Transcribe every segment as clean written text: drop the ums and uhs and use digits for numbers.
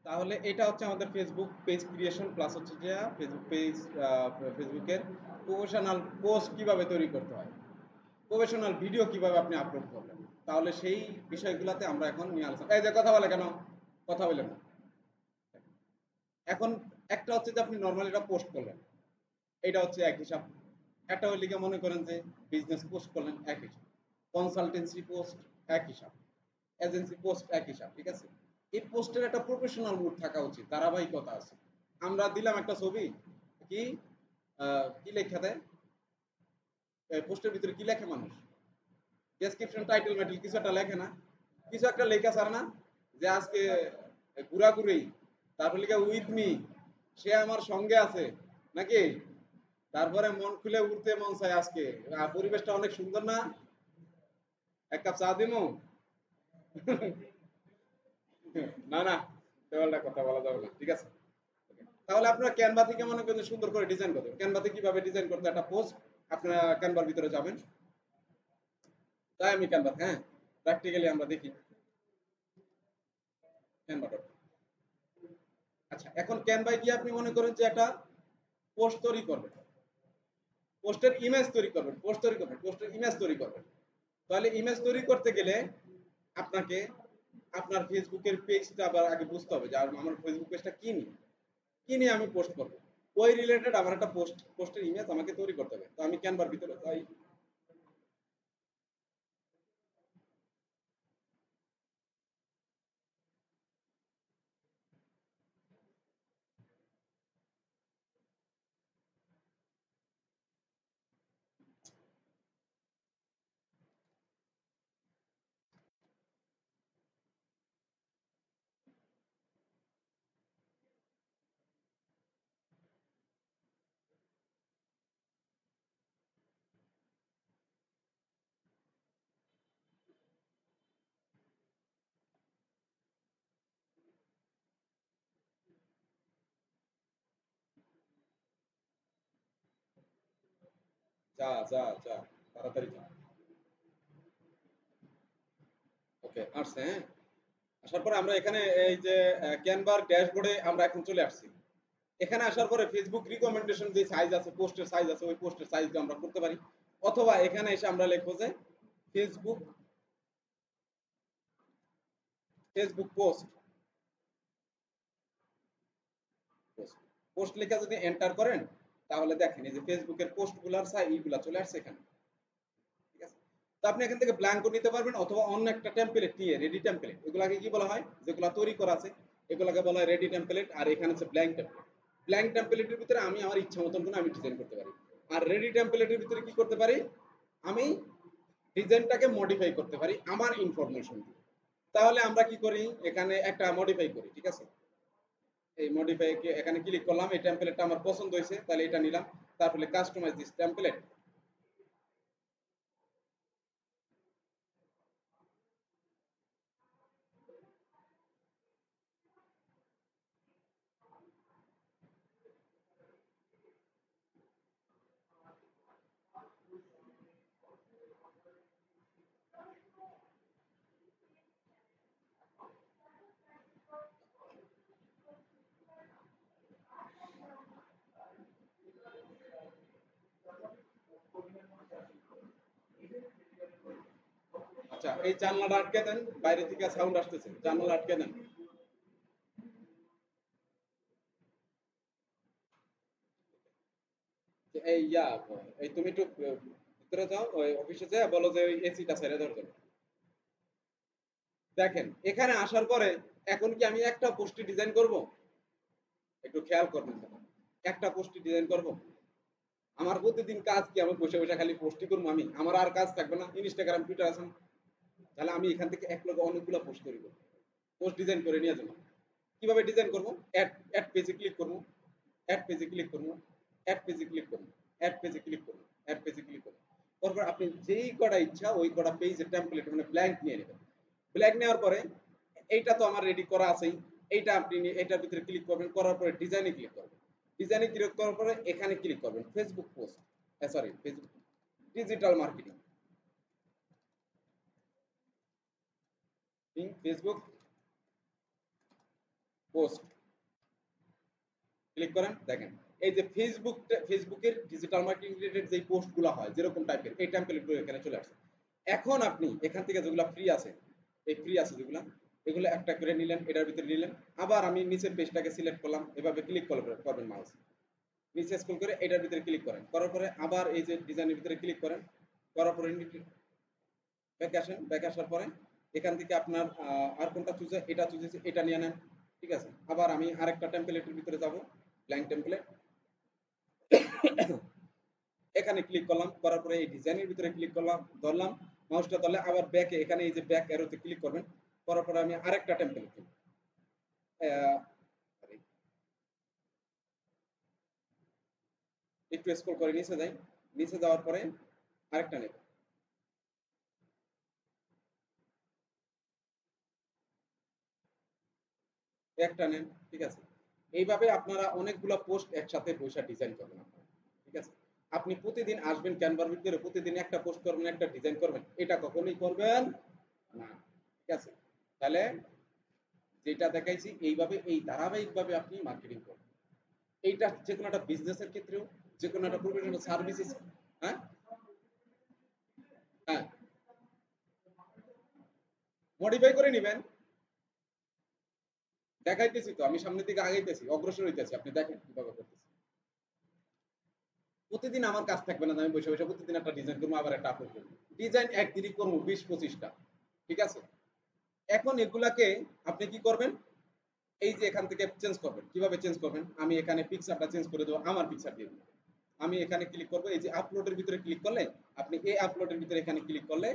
তাহলে এটা হচ্ছে আমাদের ফেসবুক পেজ ক্রিয়েশন প্লাস হচ্ছে যে ফেসবুক পেজ, ফেসবুকের প্রফেশনাল পোস্ট কিভাবে তৈরি করতে হয়, প্রফেশনাল ভিডিও কিভাবে আপনি আপলোড করবেন। তাহলে সেই বিষয়গুলোতে আমরা এখন নিয়ে আলোচনা, এই যে কথা বলে কেন, কথা বলেন না। এখন একটা হচ্ছে যে আপনি নর্মালি এটা পোস্ট করলেন, এটা হচ্ছে এক হিসাব। একটা হলে গিয়ে মনে করেন যে বিজনেস পোস্ট করলেন, এক হিসাব। কনসালটেন্সি পোস্ট এক হিসাব, এজেন্সি পোস্ট এক হিসাব, ঠিক আছে। এই পোস্টের একটা প্রফেশনাল মুড থাকা উচিত, ধারাবাহিকতা আছে। আমরা দিলাম একটা ছবি, কি কি লেখা দেয় পোস্টের ভিতরে, কি লেখে মানুষ, ডেসক্রিপশন টাইটেল মেটেল কিছু একটা লেখে না, কিছু একটা লেখা ছাড়া না, যে আজকে ঘোরাঘুরি, তারপর লিখে উইথ মি, সে আমার সঙ্গে আছে নাকি, তারপরে মন খুলে উঠতে মন চায় আজকে, পরিবেশটা অনেক সুন্দর না, এক কাপ চা দিমু। না না, দেওয়ালটা কথা বলা যাবে না, ঠিক আছে। তাহলে আপনারা ক্যানভা থেকে মনে করেন সুন্দর করে ডিজাইন করবেন। ক্যানভাতে কিভাবে ডিজাইন করতে একটা পোস্ট, আপনারা ক্যানভার ভিতরে যাবেন, তাই আমি ক্যানভা, হ্যাঁ, প্র্যাকটিক্যালি আমরা দেখি ক্যানভা। আচ্ছা, এখন ক্যানভায় গিয়ে আপনি মনে করেন যে একটা পোস্ট তৈরি করবেন, পোস্টের ইমেজ তৈরি করবেন, পোস্ট তৈরি করবেন, পোস্টের ইমেজ তৈরি করবেন। তাহলে ইমেজ তৈরি করতে গেলে আপনাকে আপনার ফেসবুকের পেজটা আবার আগে বুঝতে হবে যে আমার ফেসবুক পেজটা কি নিয়ে আমি পোস্ট করবো, ওই রিলেটেড আমার একটা পোস্টের ইমেজ আমাকে তৈরি করতে হবে। তো আমি ক্যানভার ভিতরে যাই, যা যা যা, তাড়াতাড়ি যা। ওকে, আসছে, হ্যাঁ। আসার পরে আমরা এখানে এই যে ক্যানভার ড্যাশবোর্ডে আমরা এখন চলে আসছি। এখানে আসার পরে ফেসবুক রিকমেন্ডেশন যে সাইজ আছে, পোস্টের সাইজ আছে, ওই পোস্টের সাইজ আমরা করতে পারি। অথবা এখানে এসে আমরা লিখবো যে Facebook Facebook post, post post লেখা যদি এন্টার করেন, তাহলে দেখেন এই যে ফেসবুকের পোস্টগুলার সাইজ এইগুলা চলে আসছে এখানে, ঠিক আছে। তো আপনি এখান থেকে ব্ল্যাঙ্কও নিতে পারবেন, অথবা অন্য একটা টেমপ্লেট নিয়ে, রেডি টেমপ্লেট, এগুলাকে কি বলা হয়, যেগুলা তৈরি করা আছে এগুলাকে বলা হয় রেডি টেমপ্লেট। আর এখানে হচ্ছে ব্ল্যাঙ্ক টেমপ্লেট। ব্ল্যাঙ্ক টেমপ্লেটের ভিতরে আমি আমার ইচ্ছা মতন করে আমি ডিজাইন করতে পারি। আর রেডি টেমপ্লেটের ভিতরে কি করতে পারি, আমি ডিজাইনটাকে মডিফাই করতে পারি আমার ইনফরমেশন দিয়ে। তাহলে আমরা কি করি, এখানে একটা মডিফাই করি, ঠিক আছে। এই মডিফাই এখানে ক্লিক করলাম, এই টেমপ্লেটটা আমার পছন্দ হয়েছে, তাহলে এটা নিলাম। তারপরে কাস্টমাইজ দিস টেমপ্লেট। আচ্ছা, এই জানলাটা আটকে দেন, বাইরে থেকে সাউন্ড আসতেছে, জানলা আটকে দেন। এই এই তুমি একটু ভিতরে যাও, ওই অফিসে যাও, বলো যে ওই এসিটা ছেড়ে দেওয়ার জন্য। দেখেন এখানে আসার পরে এখন কি আমি একটা পোস্টে ডিজাইন করব, একটু খেয়াল করবেন। একটা পোস্টে ডিজাইন করব, আমার প্রতিদিন কাজ কি, আমি বসে বসে খালি পোস্টই করবো, আমি আমার আর কাজ থাকবে না, ইনস্টাগ্রাম টুইটার আছে। তাহলে আমি এখান থেকে এক লগে অনেকগুলো পোস্ট তৈরি করবো, পোস্ট ডিজাইন করে নিয়ে যাবো। কিভাবে ডিজাইন করবো, অ্যাড অ্যাড পেজে ক্লিক করবো, অ্যাড পেজে ক্লিক করবো, অ্যাড পেজে ক্লিক করবো, অ্যাড পেজে ক্লিক করবো, অ্যাড পেজে ক্লিক করবো। তারপর আপনি যেই কটা ইচ্ছা ওই কটা পেজের টেমপ্লেট মানে ব্ল্যাঙ্ক নিয়ে নেবেন। ব্ল্যাঙ্ক নেওয়ার পরে এইটা তো আমার রেডি করা আছেই, এইটা আপনি এটার ভিতরে ক্লিক করবেন, করার পরে ডিজাইনে ক্লিক করবেন। ডিজাইনে ক্লিক করার পরে এখানে ক্লিক করবেন Facebook post, sorry Facebook digital marketing, Facebook post click করেন, দেখেন এই যে ফেসবুকের ডিজিটাল মার্কেটিং রিলেটেড যে পোস্টগুলো হয় যেরকম টাইপের, এই টেমপ্লেটগুলো এখানে চলে আসছে। এখন আপনি এখান থেকে যেগুলো ফ্রি আছে, এই ফ্রি আছে যেগুলো, এগুলো একটা করে নিলেন, এটার ভিতরে নিলেন। আবার আমি নিচের পেজটাকে সিলেক্ট করলাম, এভাবে ক্লিক করবেন মাউস নিচে স্ক্রল করে এটার ভিতরে ক্লিক করেন, করার পরে আবার এই যে ডিজাইনের ভিতরে ক্লিক করেন, করার পরে ব্যাকে আসেন, ব্যাকে আসার পরে এখান থেকে আপনার আর কোনটা চুজ, এটা চুজ হয়েছে, এটা নিয়ে নেন। ঠিক আছে, আবার আমি আরেকটা টেমপ্লেটের ভিতরে যাব, ব্ল্যাঙ্ক টেমপ্লেট, এখানে ক্লিক করলাম, করার পরে এই ডিজাইনের ভিতরে ক্লিক করলাম, ধরলাম মাউসটা ধরলে আবার ব্যাকে, এখানে এই যে ব্যাক অ্যারোতে ক্লিক করবেন, করার পরে আমি আরেকটা টেমপ্লেট নেব, একটু স্ক্রল করে নিচে যাই, নিচে যাওয়ার পরে আরেকটা নেব, একটা নেন। ঠিক আছে, এইভাবে আপনারা অনেকগুলো পোস্ট একসাথে বসে ডিজাইন করবেন আপনারা। ঠিক আছে, আপনি প্রতিদিন আসবেন ক্যানভার ভিতরে, প্রতিদিন একটা পোস্ট করবেন, একটা ডিজাইন করবেন, এটা কখনোই করবেন না। ঠিক আছে, তাহলে যেটা দেখাইছি এইভাবে, এই ধারাবাহিকভাবে আপনি মার্কেটিং করবেন। এইটা যে কোনো একটা বিজনেসের ক্ষেত্রেও, যে কোনো একটা প্রফেশনাল সার্ভিসেস। হ্যাঁ, হ্যাঁ, মডিফাই করে নেবেন। দেখাইতেছি তো, আমি সামনের দিকে আগাইতেছি, অগ্রসর হইতেছি, আপনি দেখেন কিভাবে করতেছি। প্রতিদিন আমার কাজ থাকবে না, আমি বসে বসে প্রতিদিন একটা ডিজাইন করবো, আবার একটা আপলোড করবো। ডিজাইন একদিনই করবো 20-25টা। ঠিক আছে, এখন এগুলাকে আপনি কি করবেন, এই যে এখান থেকে চেঞ্জ করবেন। কিভাবে চেঞ্জ করবেন, আমি এখানে পিকচারটা চেঞ্জ করে দেবো, আমার পিকচার দিয়ে দেবো। আমি এখানে ক্লিক করবো, এই যে আপলোডের ভিতরে ক্লিক করলে, আপনি এই আপলোডের ভিতরে এখানে ক্লিক করলে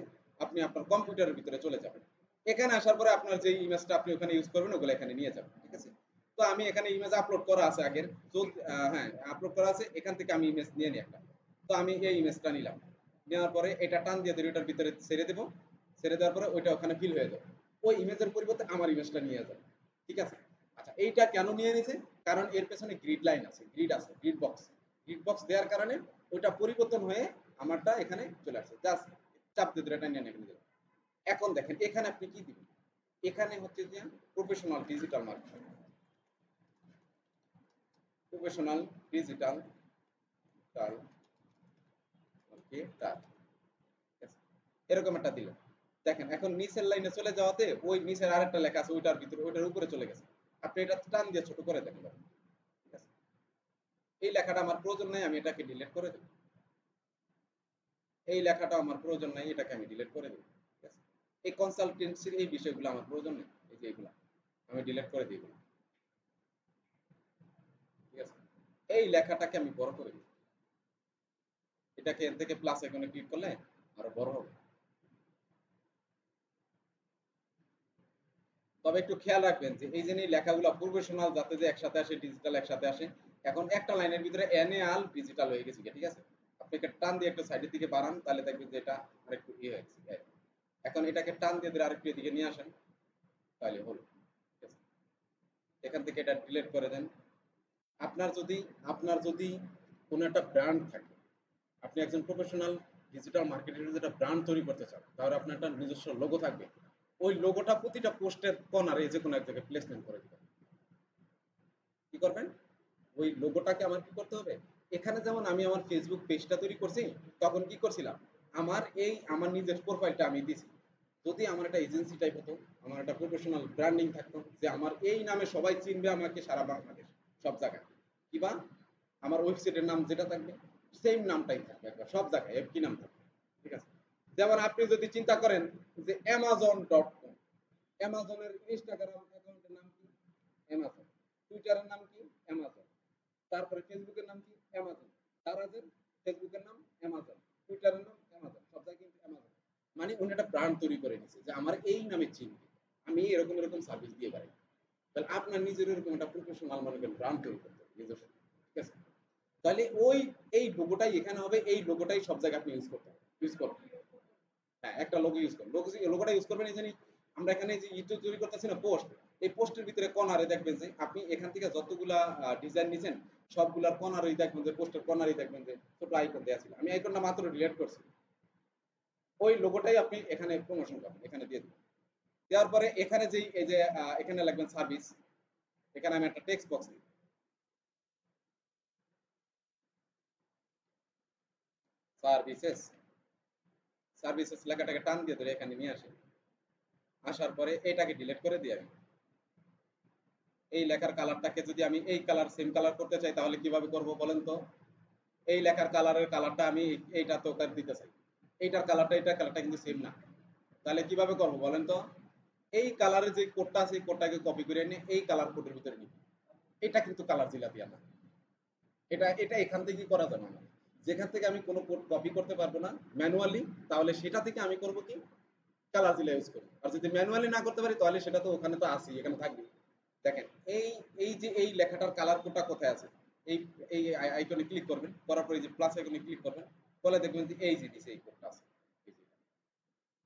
আপনি আপনার কম্পিউটারের ভিতরে চলে যাবেন। এখানে আসার পরে আপনার যে ইমেজটা আপনি ওখানে ইউজ করবেন ওগুলো এখানে নিয়ে যাবেন। ঠিক আছে, তো আমি এখানে ইমেজ আপলোড করা আছে আগের, তো হ্যাঁ আপলোড করা আছে, এখান থেকে আমি ইমেজ নিয়ে নিই একটা। তো আমি এই ইমেজটা নিলাম, নেওয়ার পরে এটা টান দিয়ে ধরে ওটার ভিতরে ছেড়ে দেবো, ছেড়ে দেওয়ার পরে ওইটা ওখানে ফিল হয়ে যাবে, ওই ইমেজের পরিবর্তে আমার ইমেজটা নিয়ে যাবে। ঠিক আছে, আচ্ছা এইটা কেন নিয়ে নিয়েছে, কারণ এর পেছনে গ্রিড লাইন আছে, গ্রিড আছে, গ্রিড বক্স দেওয়ার কারণে ওইটা পরিবর্তন হয়ে আমারটা এখানে চলে আসছে, জাস্ট চাপ দিয়ে ধরে টানিয়ে নিয়ে গেল। এখন দেখেন এখানে আপনি কি দিবেন, এখানে হচ্ছে যে professional digital marketing, professional digital marketer, এরকম একটা দিলেন। দেখেন এখন নিচের লাইনে চলে যাওয়াতে ওই নিচের আরেকটা লেখা আছে ওইটার ভিতরে, ওইটার উপরে চলে গেছে। আপনি এটা টান দিয়ে ছোট করে দেন। ঠিক আছে, এই লেখাটা আমার প্রয়োজন নাই, আমি এটাকে ডিলিট করে দেব। এই লেখাটা আমার প্রয়োজন নাই, এটাকে আমি ডিলিট করে দেব। ঠিক আছে, এই কনসালটেন্সির এই বিষয়গুলো আমার প্রয়োজন নেই, এই যে এগুলা আমি ডিলিট করে দিব। ঠিক আছে, এই লেখাটাকে আমি বড় করে দিই, এটাকে এর থেকে প্লাস আইকনে ক্লিক করলে আরো বড় হবে। তবে একটু খেয়াল রাখবেন যে এই যে লেখাগুলো প্রফেশনাল যাতে যে একসাথে আসে, ডিজিটাল একসাথে আসে। এখন একটা লাইনের ভিতরে অ্যানুয়াল ডিজিটাল হয়ে গেছে, ঠিক আছে, আপনি একটা টান দিয়ে একটা সাইডের দিকে বাড়ান, তাহলে দেখবেন যে এটা আরেকটু ইয়ে হয়ে গেছে। এখন এটাকে টান দিয়ে ধরে আরেকটু এদিকে নিয়ে আসেন, তাহলে হলো। ঠিক আছে, এখান থেকে এটা ডিলিট করে দেন। আপনার যদি কোনো একটা ব্র্যান্ড থাকে, আপনি একজন প্রফেশনাল ডিজিটাল মার্কেটিং যেটা ব্র্যান্ড তৈরি করতে চান, তাহলে আপনার একটা নিজস্ব লোগো থাকবে। ওই লোগোটা প্রতিটা পোস্টের কর্নারে যে কোনো এক জায়গায় প্লেসমেন্ট করে দিবেন। কি করবেন, ওই লোগোটাকে আমার কি করতে হবে, এখানে যেমন আমি আমার ফেসবুক পেজটা তৈরি করছি, তখন কি করছিলাম, আমার নিজের প্রোফাইলটা আমি দিছি। যদি আমার একটা এজেন্সি টাইপ হতো, আমার একটা প্রফেশনাল ব্র্যান্ডিং থাকতো, যে আমার এই নামে সবাই চিনবে আমাকে সারা বাংলাদেশ সব জায়গায়, কিবা আমার ওয়েবসাইটের নাম যেটা থাকবে সেম নামটাই থাকবে, একবার সব জায়গায় একই নাম থাকবে। ঠিক আছে, যেমন আপনি যদি চিন্তা করেন যে amazon.com, অ্যামাজনের ইনস্টাগ্রাম অ্যাকাউন্টের নাম কি, অ্যামাজন, টুইটারের নাম কি, অ্যামাজন, তারপরে ফেসবুকের নাম কি, অ্যামাজন, তারাজের ফেসবুকের নাম অ্যামাজন, টুইটারের নাম অ্যামাজন, সব জায়গায় কিন্তু অ্যামাজন। মানে উনি একটা ব্র্যান্ড তৈরি করে নিচ্ছে যে আমার এই নামে চিনবে, আমি এরকম এরকম সার্ভিস দিয়ে পারি। তাহলে আপনার নিজের এরকম একটা প্রফেশনাল মনে করেন ব্র্যান্ড তৈরি করতে হবে নিজস্ব। ঠিক আছে, তাহলে এই লোগোটাই এখানে হবে, এই লোগোটাই সব জায়গায় আপনি ইউজ করবেন। হ্যাঁ, একটা লোগো ইউজ করবেন, লোগোটা ইউজ করবেন। এই জানি আমরা এখানে যে ইউটিউব তৈরি করতেছি না পোস্ট, এই পোস্টের ভিতরে কর্নারে দেখবেন যে আপনি এখান থেকে যতগুলা ডিজাইন নিছেন সবগুলার কর্নারেই দেখবেন যে, পোস্টের কর্নারেই দেখবেন যে ছোট আইকন দেওয়া ছিল, আমি আইকনটা মাত্র ডিলিট করছি। ওই লোগোটাই আপনি এখানে প্রমোশন করবেন, এখানে দিয়ে দেবেন। দেওয়ার পরে এখানে যেই এই যে এখানে লিখবেন সার্ভিস, এখানে আমি একটা টেক্সট বক্স দিই, সার্ভিসেস, সার্ভিসেস লেখাটাকে টান দিয়ে ধরে এখানে নিয়ে আসি, আসার পরে এটাকে ডিলিট করে দিই আমি। এই লেখার কালারটাকে যদি আমি এই কালার সেম কালার করতে চাই তাহলে কিভাবে করব বলেন তো? এই লেখার কালারের কালারটা আমি এইটা তো দিতে চাই, এইটার কালারটা এইটার কালারটা কিন্তু সেম না, তাহলে কিভাবে করব বলেন তো? এই কালারের যে কোডটা আছে এই কোডটাকে কপি করে নিয়ে এই কালার কোডের ভিতরে নিই, এটা কিন্তু কালার জিলাপিয়া না, এটা এটা এখান থেকে করা যাবে না। যেখান থেকে আমি কোনো কোড কপি করতে পারবো না ম্যানুয়ালি, তাহলে সেটা থেকে আমি করব কি কালার জিলা ইউজ করি। আর যদি ম্যানুয়ালি না করতে পারি তাহলে সেটা তো ওখানে তো আসি, এখানে থাকবে। দেখেন এই এই যে এই লেখাটার কালার কোডটা কোথায় আছে, এই এই আইকনে ক্লিক করবেন, করার পরে যে প্লাস আইকনে ক্লিক করবেন, বলে দেখবেন যে এই যে দিছে এই কোডটা আছে,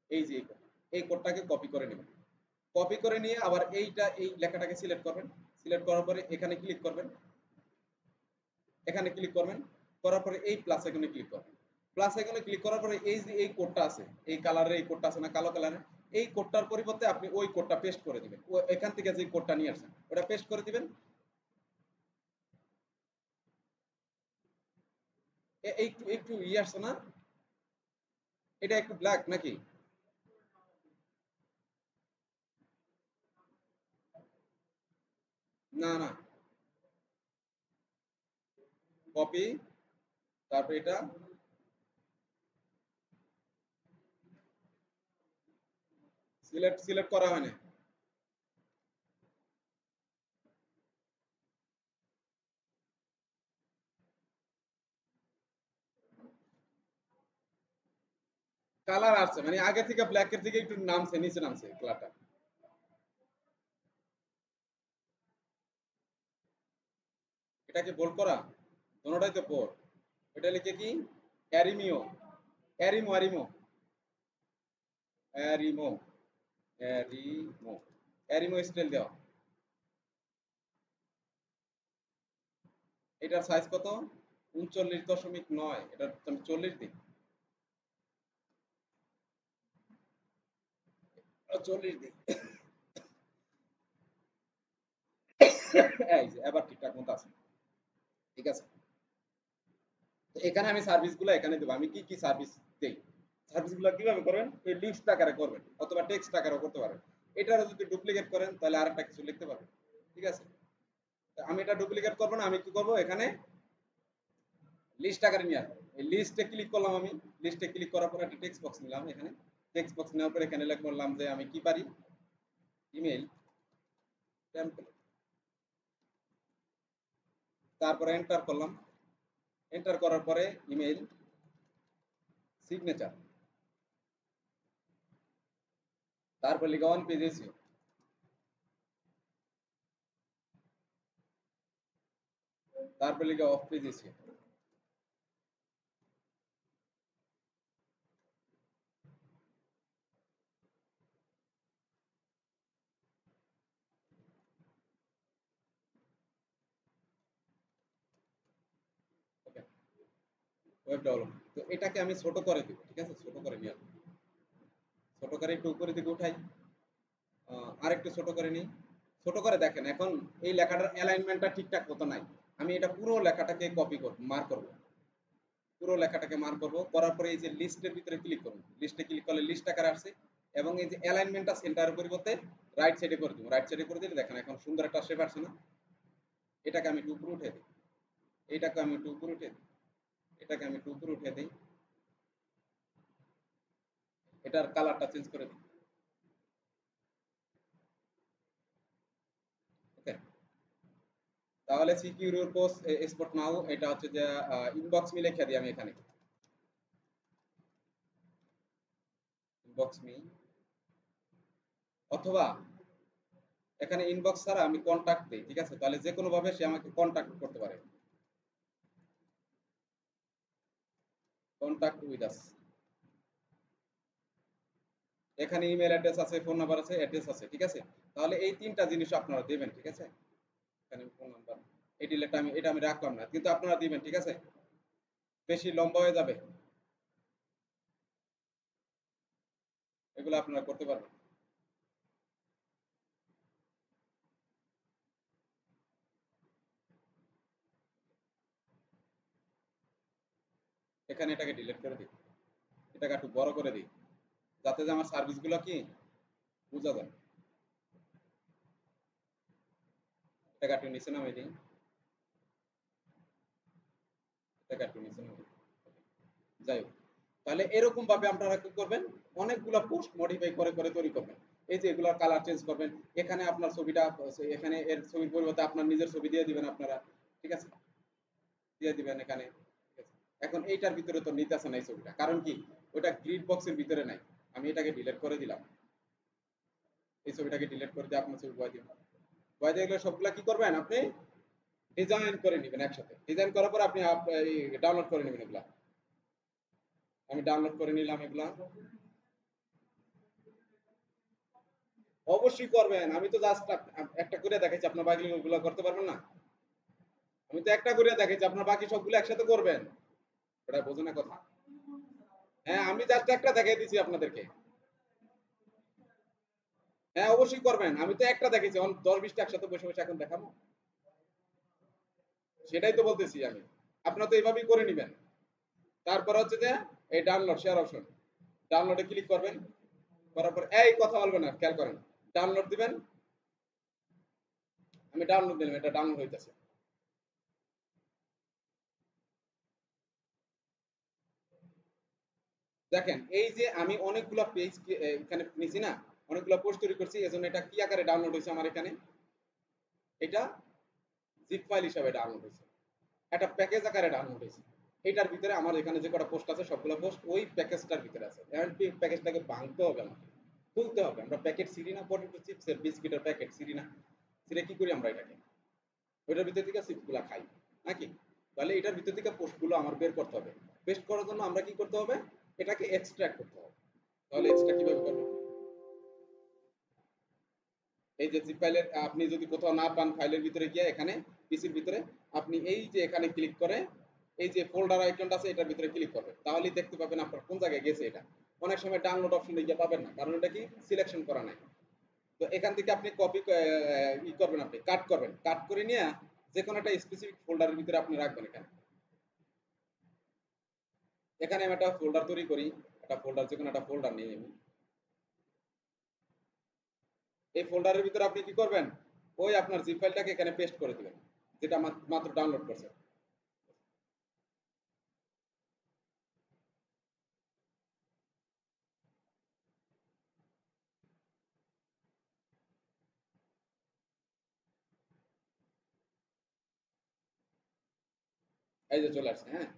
এই যে এই কোড, এই কোডটাকে কপি করে নেবেন। কপি করে নিয়ে আবার এইটা এই লেখাটাকে সিলেক্ট করবেন, সিলেক্ট করার পরে এখানে ক্লিক করবেন, এখানে ক্লিক করবেন, করার পরে এই প্লাস আইকনে ক্লিক করবেন। প্লাস আইকনে ক্লিক করার পরে এই যে এই কোডটা আছে, এই কালারের এই কোডটা আছে না কালো কালারের, এই কোডটার পরিবর্তে আপনি ওই কোডটা পেস্ট করে দিবেন, ও এখান থেকে যে কোডটা নিয়ে আসছেন ওটা পেস্ট করে দিবেন। একটু একটু ইয়ে আসছে না, এটা একটু ব্ল্যাক নাকি? না না, কপি, তারপর এটা সিলেক্ট, সিলেক্ট করা হয় না। কালার আসছে মানে আগে থেকে ব্ল্যাকের থেকে একটু নামছে, নিচে নামছে কালারটা। এটা কি বোল্ড করা? দোনোটাই তো বোল্ড। এটা লিখে কি অ্যারিমিও, অ্যারিমো, অ্যারিমো, অ্যারিমো, অ্যারিমো, অ্যারিমো স্টাইল দেওয়া। এটার সাইজ কত? 39.9, এটা আমি 40 দিই, 40 দিই। এই যে এবার ঠিকঠাক মতো আছে, ঠিক আছে। তো এখানে আমি সার্ভিসগুলো এখানে দেবো, আমি কি কি সার্ভিস দেই, সার্ভিসগুলো কিভাবে করবেন, এই লিস্ট আকারে করবেন অথবা টেক্সট আকারেও করতে পারেন। এটারও যদি ডুপ্লিকেট করেন তাহলে আরেকটা কিছু লিখতে পারবেন, ঠিক আছে। আমি এটা ডুপ্লিকেট করবো না, আমি কি করবো এখানে লিস্ট আকারে নিয়ে আসবো। এই লিস্টে ক্লিক করলাম, আমি লিস্টে ক্লিক করার পর একটা টেক্সট বক্স নিলাম, এখানে টেক্সট বক্স নেওয়ার পর এখানে বললাম যে আমি কি পারি, ইমেল টেমপ্লেট, তারপরে এন্টার করলাম, এন্টার করার পরে ইমেল সিগনেচার, তারপর লিখা ওয়ান পেজ এসিও, তারপর লিখা of page SEO. Okay, web development, তো এটাকে আমি ছোট করে দিব, ঠিক আছে, ছোট করে নিয়ে আসবো, ছোট করে একটু উপরে দিকে উঠাই, আর একটু ছোট করে নিই, ছোট করে দেখেন এখন এই লেখাটার অ্যালাইনমেন্টটা ঠিকঠাক মতো নাই। আমি এটা পুরো লেখাটাকে কপি করব, মার করব, পুরো লেখাটাকে মার করব, করার পরে এই যে লিস্টের ভিতরে ক্লিক করব, লিস্টে ক্লিক করলে লিস্ট আকারে আসছে, এবং এই যে অ্যালাইনমেন্টটা সেন্টারের পরিবর্তে রাইট সাইডে করে দিব, রাইট সাইডে করে দিলে দেখেন এখন সুন্দর একটা শেপ আসছে না। এটাকে আমি একটু উপরে উঠে দিই, এটাকে আমি একটু উপরে উঠে দিই, এটাকে আমি একটু উপরে উঠে দিই, এটার কালারটা চেঞ্জ করে দিই। ওকে, তাহলে সিকিউর ইউর পোস্ট এক্সপোর্ট নাও, এটা হচ্ছে যে ইনবক্স মি লিখে দিই আমি এখানে, ইনবক্স মি, অথবা এখানে ইনবক্স ছাড়া আমি কন্টাক্ট দিই, ঠিক আছে, তাহলে যে কোনো ভাবে সে আমাকে কন্টাক্ট করতে পারে, কন্টাক্ট উইথ আস। এখানে ইমেল অ্যাড্রেস আছে, ফোন নাম্বার আছে, অ্যাড্রেস আছে, ঠিক আছে। তাহলে এই তিনটা জিনিস আপনারা দিবেন, ঠিক আছে। এখানে ফোন নাম্বার, এই ডিলেটটা আমি এটা আমি রাখলাম না, কিন্তু আপনারা দিবেন, ঠিক আছে, বেশি লম্বা হয়ে যাবে, এগুলো আপনারা করতে পারবেন। এখানে এটাকে ডিলিট করে দিই, এটাকে একটু বড় করে দিই যাতে যে আমার সার্ভিসগুলো কি বোঝা যায়। এটাকে একটু নিচে নামিয়ে দিই, এটাকে একটু নিচে নামিয়ে দিই। যাই হোক, তাহলে এরকম ভাবে আপনারা কি করবেন, অনেকগুলা পোস্ট মডিফাই করে করে তৈরি করবেন। এই যে এগুলার কালার চেঞ্জ করবেন, এখানে আপনার ছবিটা, এখানে এর ছবির পরিবর্তে আপনার নিজের ছবি দিয়ে দিবেন আপনারা, ঠিক আছে, দিয়ে দিবেন এখানে, ঠিক আছে। এখন এইটার ভিতরে তো নিতেছে না এই ছবিটা, কারণ কি ওটা গ্রিড বক্সের ভিতরে নাই। আমি এটাকে ডিলিট করে দিলাম, এই ছবিটাকে ডিলিট করে দিয়ে আপনার ছবি বয় দিবেন। বয় দিয়ে গেলে সবগুলা কি করবেন, আপনি ডিজাইন করে নেবেন একসাথে। ডিজাইন করার পর আপনি ডাউনলোড করে নেবেন এগুলা। আমি ডাউনলোড করে নিলাম এগুলা। অবশ্যই করবেন, আমি তো জাস্ট একটা করে দেখাচ্ছি, আপনার বাকি ওগুলো করতে পারবেন না? আমি তো একটা করে দেখাচ্ছি, আপনার বাকি সবগুলো একসাথে করবেন, এটা বোঝে না কথা। হ্যাঁ, আমি জাস্ট একটা দেখাই দিচ্ছি আপনাদেরকে। হ্যাঁ অবশ্যই করবেন, আমি তো একটা দেখেছি, 10-20টা একসাথে বসে বসে এখন দেখাবো, সেটাই তো বলতেছি আমি। আপনারা তো এইভাবেই করে নেবেন। তারপর হচ্ছে যে এই ডাউনলোড শেয়ার অপশন, ডাউনলোডে ক্লিক করবেন, করার পর এই কথা বলবেন না, খেয়াল করেন, ডাউনলোড দিবেন। আমি ডাউনলোড দিলাম, এটা ডাউনলোড হইতেছে। দেখেন এই যে আমি অনেকগুলো পেজ এখানে নিছি না, অনেকগুলো পোস্ট তৈরি করছি, এজন্য এটা কি আকারে ডাউনলোড হয়েছে আমার এখানে, এটা জিপ ফাইল হিসাবে ডাউনলোড হয়েছে, একটা প্যাকেজ আকারে ডাউনলোড হয়েছে। এটার ভিতরে আমার এখানে যে কটা পোস্ট আছে সবগুলো পোস্ট ওই প্যাকেজটার ভিতরে আছে। এখন কি প্যাকেজটাকে ভাঙতে হবে আমাকে, খুলতে হবে। আমরা প্যাকেট সিরি না, পটেটো চিপসের বিস্কিটের প্যাকেট সিরি না, সিরে কি করি আমরা এটাকে, ওইটার ভিতর থেকে চিপসগুলো খাই নাকি? তাহলে এটার ভিতর থেকে পোস্টগুলো আমার বের করতে হবে। পেস্ট করার জন্য আমরা কি করতে হবে, এটাকে এক্সট্রাক্ট করতে হবে। তাহলে এক্সট্রা কিভাবে করবো, এই যে জিপ ফাইলের আপনি যদি কোথাও না পান, ফাইলের ভিতরে গিয়ে এখানে পিসির ভিতরে আপনি এই যে এখানে ক্লিক করে এই যে ফোল্ডার আইকনটা আছে এটার ভিতরে ক্লিক করবেন, তাহলেই দেখতে পাবেন আপনার কোন জায়গায় গেছে এটা। অনেক সময় ডাউনলোড অপশনে গিয়ে পাবেন না, কারণ এটা কি সিলেকশন করা নাই। তো এখান থেকে আপনি কপি ই করবেন, আপনি কাট করবেন, কাট করে নিয়ে যে কোনো একটা স্পেসিফিক ফোল্ডারের ভিতরে আপনি রাখবেন। এখানে এখানে আমি একটা ফোল্ডার তৈরি করি, একটা ফোল্ডার, যে কোনো একটা ফোল্ডার নিয়ে আমি এই ফোল্ডারের ভিতরে আপনি কি করবেন, ওই আপনার জিপ ফাইলটাকে এখানে পেস্ট করে দিবেন, যেটা মাত্র ডাউনলোড করছেন। এই যে চলে আসছে, হ্যাঁ।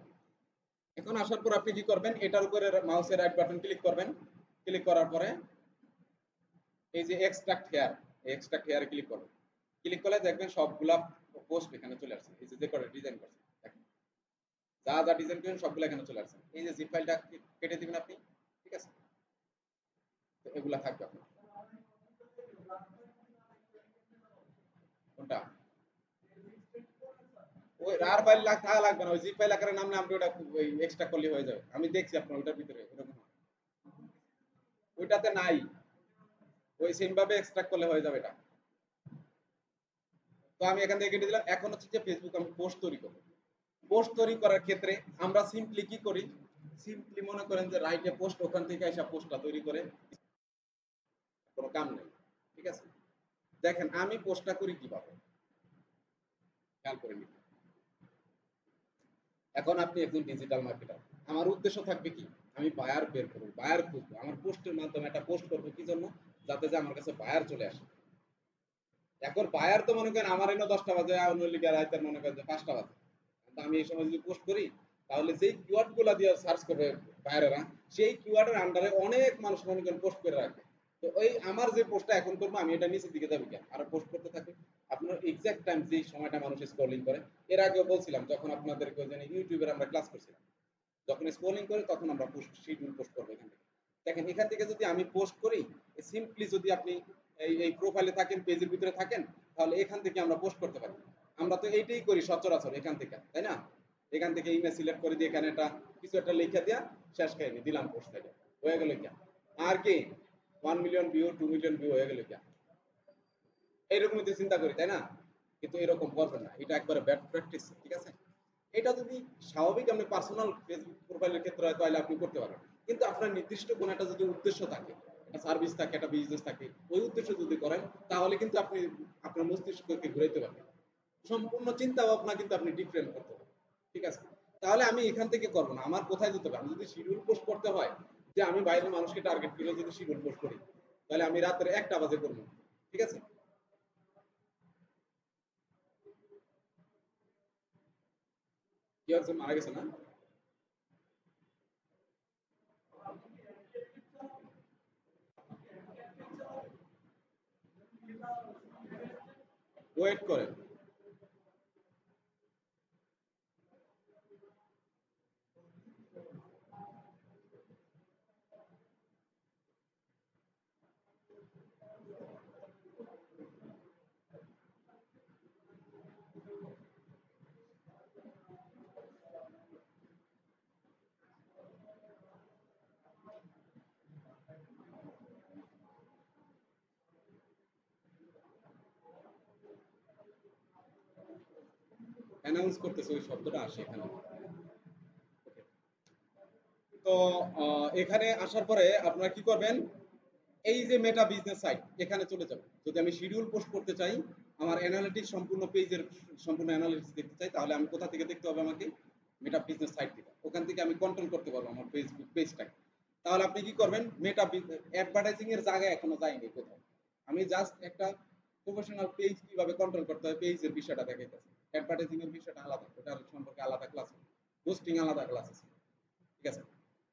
এখন আসার পর আপনি কি করবেন, এটার উপরে মাউসের রাইট বাটন ক্লিক করবেন, ক্লিক করার পরে এই যে এক্সট্রাক্ট হেয়ার, এক্সট্রাক্ট হেয়ারে ক্লিক করবেন। ক্লিক করলে দেখবেন সবগুলা পোস্ট এখানে চলে আসছে, এই যে করে ডিজাইন করছে, যা যা ডিজাইন করেন সবগুলো এখানে চলে আসছে। এই যে জিপ ফাইলটা কেটে দিবেন আপনি, ঠিক আছে, তো এগুলা থাকবে আপনার। কোনটা, ওই রার ফাইল থাকা লাগবে না, ওই জিপ ফাইল আকারে নামলে আমরা ওটা ওই এক্সট্রা করলে হয়ে যাবে। আমি দেখছি আপনার ওটার ভিতরে এরকম হয়। ওইটাতে নাই, ওই সেম ভাবে এক্সট্রাক্ট করলে হয়ে যাবে এটা। তো আমি এখান থেকে কেটে দিলাম। এখন হচ্ছে যে ফেসবুক আমি পোস্ট তৈরি করব। পোস্ট তৈরি করার ক্ষেত্রে আমরা সিম্পলি কি করি, সিম্পলি মনে করেন যে রাইটে পোস্ট, ওখান থেকে এসে পোস্টটা তৈরি করে, কোনো কাম নেই, ঠিক আছে। দেখেন আমি পোস্টটা করি কিভাবে, খেয়াল করে নিন। এখন আপনি একজন ডিজিটাল মার্কেটার, আমার উদ্দেশ্য থাকবে কি, আমি বায়ার বের করবো, বায়ার খুঁজবো, আমার পোস্টের মাধ্যমে একটা পোস্ট করবো কি জন্য, যাতে যে আমার কাছে বায়ার চলে আসে। এখন বায়ার তো মনে করেন আমার এনে 10টা বাজে, অন্য লিগার রাইতে মনে করেন যে 5টা বাজে, কিন্তু আমি এই সময় যদি পোস্ট করি, তাহলে যেই কিওয়ার্ড গুলা দিয়ে সার্চ করবে বায়ারেরা, সেই কিওয়ার্ডের আন্ডারে অনেক মানুষ মনে করেন পোস্ট করে রাখবে। তো ওই আমার যে পোস্টটা এখন করবো, আমি এটা নিচের দিকে যাবে কেন, আর পোস্ট করতে থাকি। আপনার এক্সাক্ট টাইম যেই সময়টা মানুষ স্ক্রলিং করে, এর আগেও বলছিলাম যখন আপনাদেরকে ওই ইউটিউবের আমরা ক্লাস করছিলাম, যখন স্ক্রলিং করে তখন আমরা পোস্ট শিডিউল পোস্ট করবো এখান থেকে। দেখেন এখান থেকে যদি আমি পোস্ট করি, সিম্পলি যদি আপনি এই প্রোফাইলে থাকেন, পেজের ভিতরে থাকেন, তাহলে এখান থেকে আমরা পোস্ট করতে পারি। আমরা তো এইটাই করি সচরাচর এখান থেকে, তাই না? এখান থেকে ইমেজ সিলেক্ট করে দিয়ে এখানে একটা কিছু একটা লিখে দেয়া, শেষ কাহিনী দিলাম পোস্ট থেকে, হয়ে গেল কি। আর কি 1 মিলিয়ন ভিউ, 2 মিলিয়ন ভিউ হয়ে গেল কি, এইরকমই তো চিন্তা করি, তাই না? কিন্তু এরকম করবেন না, এটা একবারে ব্যাড প্র্যাকটিস, ঠিক আছে। এটা যদি স্বাভাবিক আপনি পার্সোনাল ফেসবুক প্রোফাইলের ক্ষেত্রে হয় তাহলে আপনি করতে পারেন, কিন্তু আপনার নির্দিষ্ট কোনো একটা যদি উদ্দেশ্য থাকে, একটা সার্ভিস থাকে, একটা বিজনেস থাকে, ওই উদ্দেশ্য যদি করেন তাহলে কিন্তু আপনি আপনার মস্তিষ্ককে ঘুরাইতে পারবেন, সম্পূর্ণ চিন্তা ভাবনা কিন্তু আপনি ডিফারেন্ট করতে পারবেন। ঠিক আছে, তাহলে আমি এখান থেকে করবো না, আমার কোথায় যেতে হবে, আমি যদি শিডিউল পোস্ট করতে হয় যে আমি বাইরের মানুষকে টার্গেট করে যদি শিডিউল পোস্ট করি তাহলে আমি রাতের 1টা বাজে করবো। ঠিক আছে, কি হচ্ছে, মারা গেছে না? ওয়েট করেন। অ্যানাউন্স করতেছে ওই শব্দটা আসে এখানে। তো এখানে আসার পরে আপনারা কি করবেন, এই যে মেটা বিজনেস সাইট এখানে চলে যাবেন। যদি আমি শিডিউল পোস্ট করতে চাই, আমার অ্যানালিটিক্স সম্পূর্ণ পেজের সম্পূর্ণ অ্যানালিটিক্স দেখতে চাই, তাহলে আমি কোথা থেকে দেখতে হবে, আমাকে মেটা বিজনেস সাইট থেকে, ওখান থেকে আমি কন্ট্রোল করতে পারবো আমার ফেসবুক পেজটাকে। তাহলে আপনি কি করবেন, মেটা অ্যাডভার্টাইজিং এর জায়গায় এখনো যাইনি কোথাও, আমি জাস্ট একটা প্রফেশনাল পেজ কিভাবে কন্ট্রোল করতে হয় পেজের বিষয়টা দেখাইতেছি। অ্যাডভার্টাইজিং এর বিষয়টা আলাদা, ওটার সম্পর্কে আলাদা ক্লাস, পোস্টিং আলাদা ক্লাস আছে। ঠিক আছে,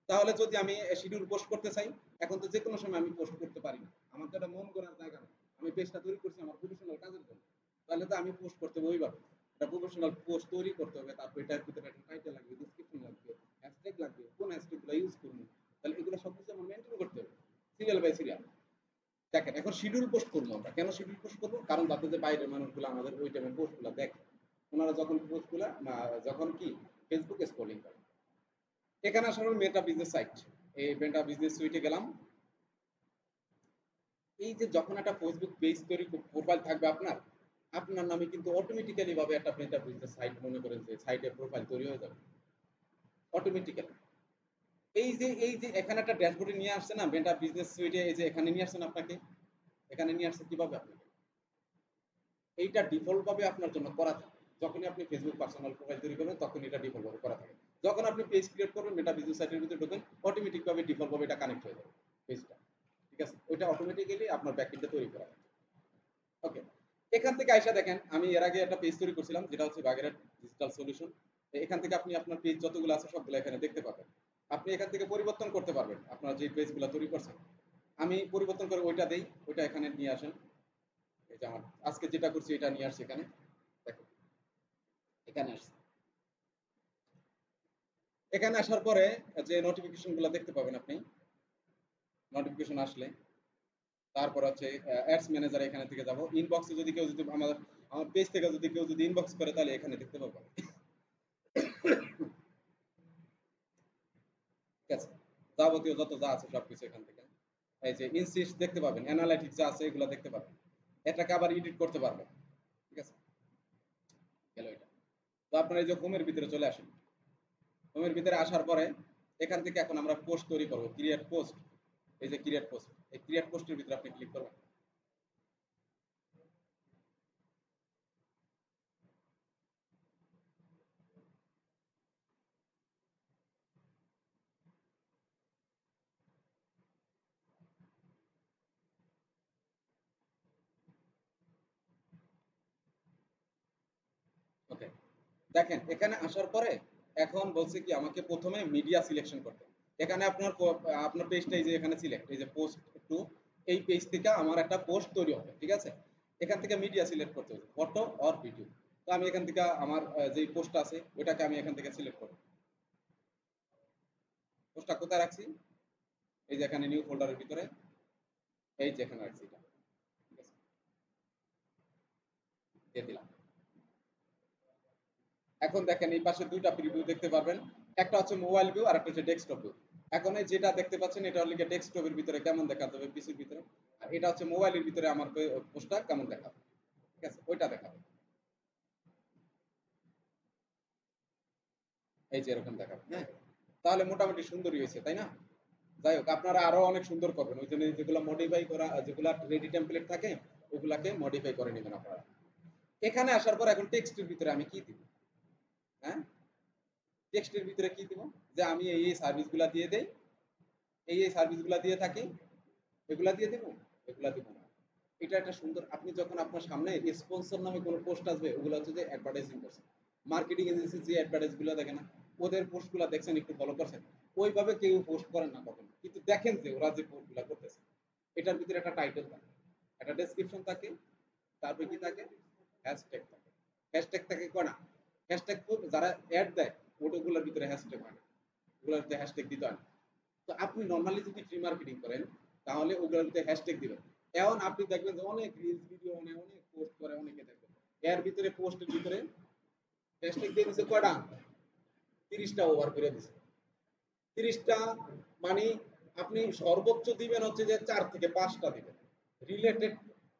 তাহলে যদি আমি শিডিউল পোস্ট করতে চাই, এখন তো যে কোনো সময় আমি পোস্ট করতে পারি না, আমার তো এটা মন করার জায়গা না, আমি পেজটা তৈরি করছি আমার প্রফেশনাল কাজের জন্য, তাহলে তো আমি পোস্ট করতে হবে ওইভাবে, একটা প্রফেশনাল পোস্ট তৈরি করতে হবে, তারপর এটার ভিতরে একটা টাইটেল লাগবে, ডেসক্রিপশন লাগবে, হ্যাশট্যাগ লাগবে, কোন হ্যাশট্যাগুলো ইউজ করব, তাহলে এগুলো সবকিছু আমার মেনটেন করতে হবে সিরিয়াল বাই সিরিয়াল। দেখেন এখন শিডিউল পোস্ট করবো আমরা, কেন শিডিউল পোস্ট করবো, কারণ যাতে যে বাইরের মানুষগুলো আমাদের ওই টাইমের পোস্টগুলো দেখে, ওনারা যখন পোস্টগুলো যখন কি ফেসবুকে স্ক্রলিং করে। এখানে আসলে মেটা বিজনেস সাইট, এই মেটা বিজনেস সুইটে গেলাম। এই যে যখন একটা ফেসবুক পেজ তৈরি প্রোফাইল থাকবে আপনার, আপনার নামে কিন্তু অটোমেটিক্যালি ভাবে একটা মেটা বিজনেস সাইট মনে করেন যে সাইটের প্রোফাইল তৈরি হয়ে যাবে অটোমেটিক্যালি। এই যে এখানে একটা ড্যাশবোর্ডে নিয়ে আসছে না মেটা বিজনেস সুইটে, এই যে এখানে নিয়ে আসছেন আপনাকে, এখানে নিয়ে আসছে কিভাবে আপনাকে, এইটা ডিফল্ট ভাবে আপনার জন্য করা থাকে, যখনই আপনি ফেসবুক পার্সোনাল প্রোফাইল তৈরি করবেন তখন এটা ডিফল্ট ভাবে করা থাকে। যখন আপনি পেজ ক্রিয়েট করবেন মেটা বিজনেস সাইটের ভিতরে ঢোকেন, অটোমেটিক ভাবে ডিফল্ট ভাবে এটা কানেক্ট হয়ে যাবে পেজটা। ঠিক আছে, ওইটা অটোমেটিক্যালি আপনার ব্যাকএন্ডে তৈরি করা থাকে। ওকে, এখান থেকে আইসা দেখেন আমি এর আগে একটা পেজ তৈরি করছিলাম যেটা হচ্ছে বাগেরহাট ডিজিটাল সলিউশন। এখান থেকে আপনি আপনার পেজ যতগুলো আছে সবগুলো এখানে দেখতে পাবেন, আপনি এখান থেকে পরিবর্তন করতে পারবেন আপনার যে পেজগুলো তৈরি করছেন। আমি পরিবর্তন করে ওইটা দেই, ওইটা এখানে নিয়ে আসেন, এই যে আমার আজকে যেটা করছি এটা নিয়ে আসছি এখানে, দেখেন এখানে আসছে। এখানে আসার পরে যে নোটিফিকেশন গুলো দেখতে পাবেন আপনি, নোটিফিকেশন আসলে তারপর হচ্ছে অ্যাডস ম্যানেজার, এখানে থেকে যাব ইনবক্সে, যদি কেউ যদি আমার আমার পেজ থেকে যদি কেউ যদি ইনবক্স করে তাহলে এখানে দেখতে পাবেন। ঠিক আছে, যাবতীয় যত যা আছে সবকিছু এখান থেকে, এই যে ইনসিস্ট দেখতে পাবেন, অ্যানালাইটিক্স যা আছে এগুলো দেখতে পাবেন, এটাকে আবার এডিট করতে পারবেন। ঠিক আছে, গেল এটা। তো আপনার এই যে হোমের ভিতরে চলে আসেন, হোমের ভিতরে আসার পরে এখান থেকে এখন আমরা পোস্ট তৈরি করব, ক্রিয়েট পোস্ট, এই যে ক্রিয়েট পোস্ট, এই ক্রিয়েট পোস্টের ভিতরে আপনি ক্লিক করবেন। ওকে, দেখেন এখানে আসার পরে এখন বলছে কি আমাকে প্রথমে মিডিয়া সিলেকশন করতে, এখানে আপনার আপনার পেজটা এই যে এখানে সিলেক্ট, এই যে পোস্ট টু, এই পেজ থেকে আমার একটা পোস্ট তৈরি হবে। ঠিক আছে, এখান থেকে মিডিয়া সিলেক্ট করতে হবে, ফটো অর ভিডিও। তো আমি এখান থেকে আমার যে পোস্টটা আছে ওইটাকে আমি এখান থেকে সিলেক্ট করব। পোস্টটা কোথায় রাখছি, এই যে এখানে নিউ ফোল্ডারের ভিতরে, এই যে এখানে রাখছি এটা। ঠিক আছে, দিয়ে দিলাম। এখন দেখেন এই পাশে দুইটা প্রিভিউ দেখতে পারবেন, একটা হচ্ছে মোবাইল ভিউ আর একটা হচ্ছে ডেস্কটপ ভিউ। এখন এই যেটা দেখতে পাচ্ছেন এটা হলো ডেস্কটপের ভিতরে কেমন দেখাতে হবে পিসির ভিতরে, আর এটা হচ্ছে মোবাইলের ভিতরে আমার পোস্টটা কেমন দেখাবে। ঠিক আছে, ওইটা দেখাবে। এই যে এরকম দেখাবে, হ্যাঁ, তাহলে মোটামুটি সুন্দরই হয়েছে, তাই না? যাই হোক, আপনারা আরো অনেক সুন্দর করবেন, ওই জন্য যেগুলো মডিফাই করা, যেগুলো রেডি টেমপ্লেট থাকে ওগুলাকে মডিফাই করে নেবেন আপনারা। এখানে আসার পর এখন টেক্সটের ভিতরে আমি কি দিব? হ্যাঁ, টেক্সটের ভিতরে কি দিব? যে আমি এই সার্ভিসগুলা দিয়ে দেই, এই সার্ভিসগুলা দিয়ে থাকি, এগুলা দিয়ে দিব, এগুলা দিব না। এটা একটা সুন্দর, আপনি যখন আপনার সামনে স্পন্সর নামে কোনো পোস্ট আসবে, ওগুলো হচ্ছে যে অ্যাডভার্টাইজিং করছে, মার্কেটিং এজেন্সি যে অ্যাডভার্টাইজগুলো দেখে না, ওদের পোস্টগুলো দেখছেন, একটু ফলো করছেন, ওইভাবে কেউ পোস্ট করেন না কখনো, কিন্তু দেখেন যে ওরা যে পোস্টগুলো করতেছে, এটার ভিতরে একটা টাইটেল থাকে, একটা ডেসক্রিপশন থাকে, তারপরে কি থাকে? হ্যাশট্যাগ থাকে। হ্যাশট্যাগ থাকে কয় না? হ্যাশট্যাগ যারা অ্যাড দেয় ওগুলোর ভিতরে হ্যাশট্যাগ হয় না, ওগুলোর ভিতরে হ্যাশট্যাগ দিতে হয় না। তো আপনি নর্মালি যদি ফ্রি মার্কেটিং করেন তাহলে ওগুলোর ভিতরে হ্যাশট্যাগ দিবেন। এখন আপনি দেখবেন যে অনেক রিলস ভিডিও, অনেক অনেক পোস্ট করে অনেকে দেখবেন, এর ভিতরে পোস্টের ভিতরে হ্যাশট্যাগ দিয়ে দিচ্ছে কয়টা? 30টা ওভার করে দিচ্ছে। 30টা মানে আপনি সর্বোচ্চ দিবেন হচ্ছে যে 4 থেকে 5টা দিবেন রিলেটেড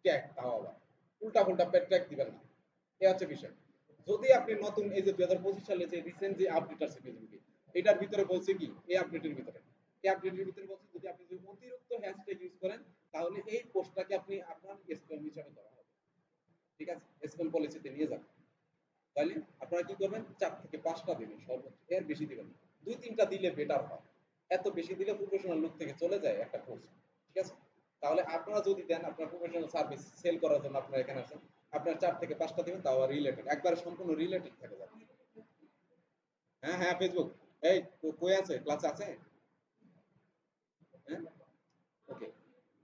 ট্যাগ, তাও আবার উল্টা পাল্টা ট্যাগ দিবেন না। এই হচ্ছে বিষয়। যদি আপনি নতুন এই যে 2025 সালে যে রিসেন্ট যে আপডেট আছে ফেসবুকে, এটার ভিতরে বলছে কি, এই আপডেটের ভিতরে, এই আপডেটের ভিতরে বলছে যদি আপনি যদি অতিরিক্ত হ্যাশট্যাগ ইউজ করেন তাহলে এই পোস্টটাকে আপনি আপনার স্প্যাম হিসাবে ধরা হবে। ঠিক আছে, স্প্যাম পলিসিতে নিয়ে যাবেন। তাহলে আপনারা কি করবেন? 4 থেকে 5টা দিবেন সর্বোচ্চ, এর বেশি দিবেন না। 2-3টা দিলে বেটার হয়। এত বেশি দিলে প্রফেশনাল লুক থেকে চলে যায় একটা পোস্ট। ঠিক আছে? তাহলে আপনারা যদি দেন আপনার প্রফেশনাল সার্ভিস সেল করার জন্য আপনারা এখানে আসেন, আপনার 4 থেকে 5টা দিবেন, তাও রিলেটেড, একবারে সম্পূর্ণ রিলেটেড থাকে যাবে। হ্যাঁ, হ্যাঁ, ফেসবুক। এই কই আছে? ক্লাসে আছে? হ্যাঁ? ওকে।